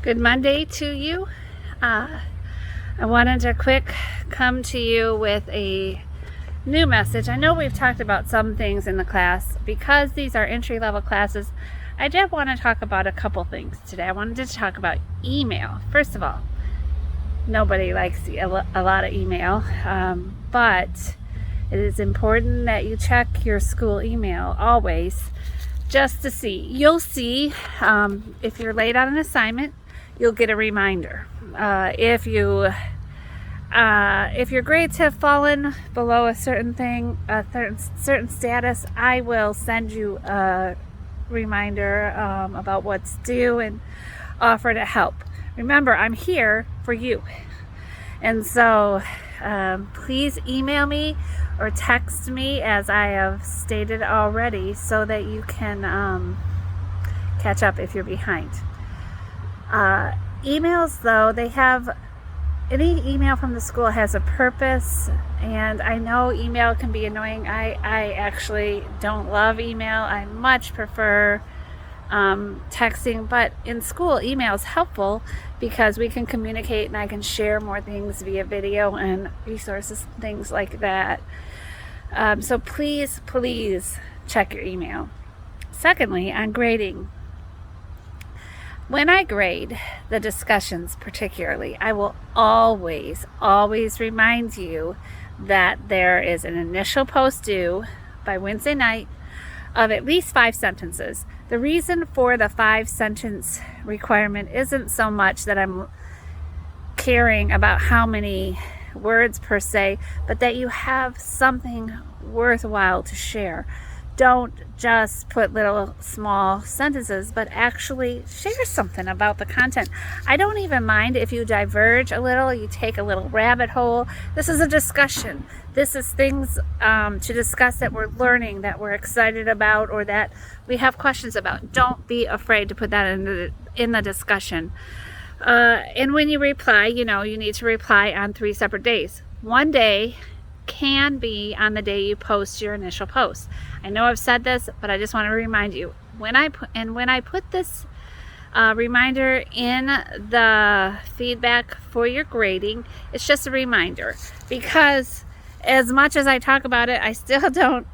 Good Monday to you. I wanted to come to you with a new message. I know we've talked about some things in the class. Because these are entry-level classes, I did want to talk about a couple things today. I wanted to talk about email. First of all, nobody likes a lot of email, but it is important that you check your school email always, just to see. You'll see if you're late on an assignment, you'll get a reminder. If your grades have fallen below a certain thing, certain status, I will send you a reminder about what's due and offer to help. Remember, I'm here for you, and so please email me or text me, as I have stated already, so that you can catch up if you're behind. Emails, though, any email from the school has a purpose, and I know email can be annoying. I actually don't love email. I much prefer texting, but in school, email is helpful because we can communicate and I can share more things via video and resources, things like that. So please check your email. Secondly, on grading. When I grade the discussions particularly, I will always remind you that there is an initial post due by Wednesday night of at least 5 sentences. The reason for the 5-sentence requirement isn't so much that I'm caring about how many words per se, but that you have something worthwhile to share. Don't just put little small sentences, but actually share something about the content. I don't even mind if you diverge a little, you take a little rabbit hole. This is a discussion. This is things to discuss that we're learning, that we're excited about, or that we have questions about. Don't be afraid to put that in the discussion. And when you reply, you need to reply on 3 separate days. One day can be on the day you post your initial post. I know I've said this, but I just want to remind you, when I put this reminder in the feedback for your grading, it's just a reminder, because as much as I talk about it, I still don't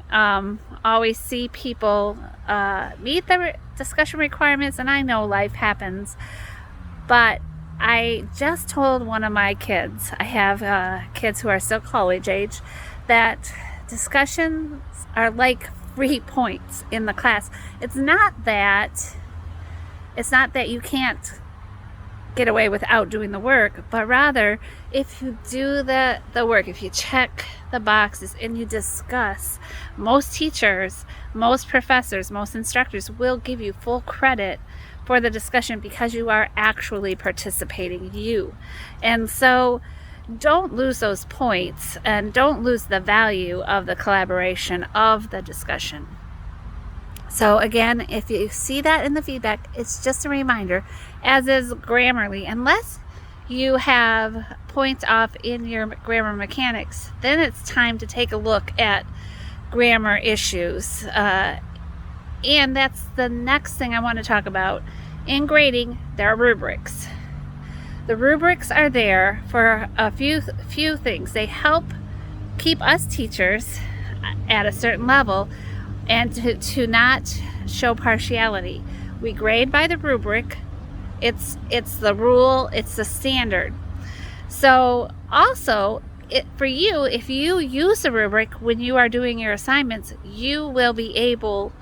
always see people meet the discussion requirements, and I know life happens. But I just told one of my kids, I have kids who are still college age, that discussions are like free points in the class. It's not that you can't get away without doing the work, but rather if you do the work, if you check the boxes and you discuss, most teachers, most professors, most instructors will give you full credit for the discussion because you are actually participating, and so don't lose those points and don't lose the value of the collaboration of the discussion. So again, if you see that in the feedback, it's just a reminder, as is Grammarly. Unless you have points off in your grammar mechanics, then it's time to take a look at grammar issues. And that's the next thing I want to talk about. In grading, there are rubrics. The rubrics are there for a few things. They help keep us teachers at a certain level and to not show partiality. We grade by the rubric. It's the rule, it's the standard. So also, for you, if you use the rubric when you are doing your assignments, you will be able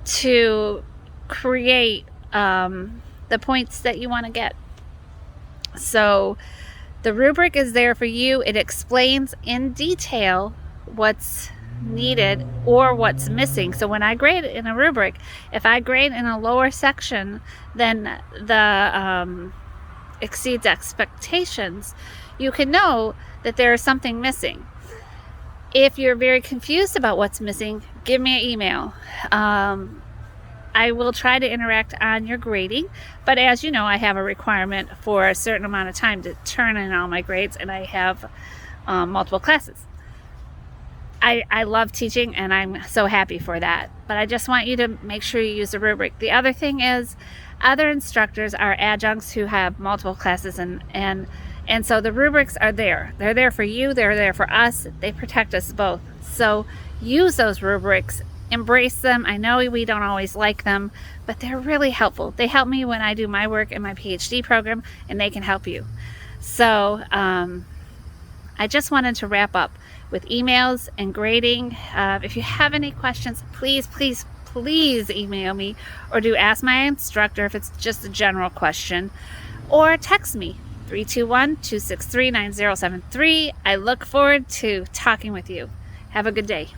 to create the points that you want to get. So the rubric is there for you. It explains in detail what's needed or what's missing. So when I grade in a rubric, if I grade in a lower section than the exceeds expectations, you can know that there is something missing. If you're very confused about what's missing, give me an email. I will try to interact on your grading, but as you know, I have a requirement for a certain amount of time to turn in all my grades, and I have multiple classes. I love teaching, and I'm so happy for that, but I just want you to make sure you use the rubric. The other thing is, Other instructors are adjuncts who have multiple classes, and so the rubrics are there. They're there for you, they're there for us, they protect us both. So use those rubrics, embrace them. I know we don't always like them, but they're really helpful. They help me when I do my work in my PhD program, and they can help you. So I just wanted to wrap up with emails and grading. If you have any questions, please email me, or do ask my instructor if it's just a general question, or text me 321-263-9073. I look forward to talking with you. Have a good day.